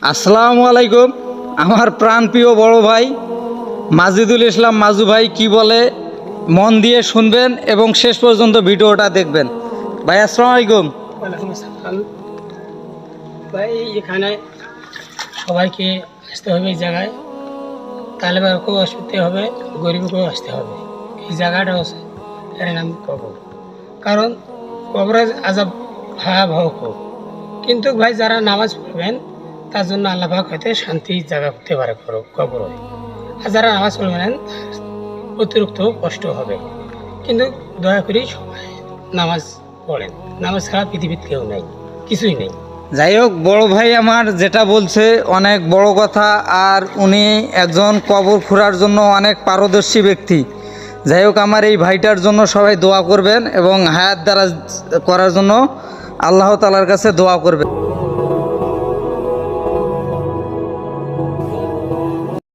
আসসালামু আলাইকুম। আমার প্রাণপ্রিয় বড় ভাই মাজিদুল ইসলাম মাজু ভাই কি বলে মন দিয়ে শুনবেন এবং শেষ পর্যন্ত ভিডিওটা দেখবেন। ভাই আসসালামু আলাইকুম। ওয়ালাইকুম আসসালাম। ভাই এখানে সবাইকে আসতে হবে এই জায়গায়, তালেবারকেও আসতে হবে, গরিবকেও আসতে হবে। এই জায়গাটা হচ্ছে এর নাম কবর। কারণ কবরে আজাব ভয়াবহ খুব, কিন্তু ভাই যারা নামাজ পড়বেন তার জন্য আল্লাহ পাক হয়তো শান্তি জায়গা করতে পারে কবর। আর যারা নামাজ পড়বেন তার অতিরিক্ত কষ্ট হবে। কিন্তু দয়া করে সবাই নামাজ পড়েন। নামাজ ছাড়া পৃথিবীতে কেউ নেই, কিছুই নেই। যাই হোক, বড় ভাই আমার যেটা বলছে অনেক বড় কথা, আর উনি একজন কবর খোঁড়ার জন্য অনেক পারদর্শী ব্যক্তি। যাই হোক, আমার এই ভাইটার জন্য সবাই দোয়া করবেন এবং হায়াত দারাজ করার জন্য আল্লাহ তাআলার কাছে দোয়া করবেন।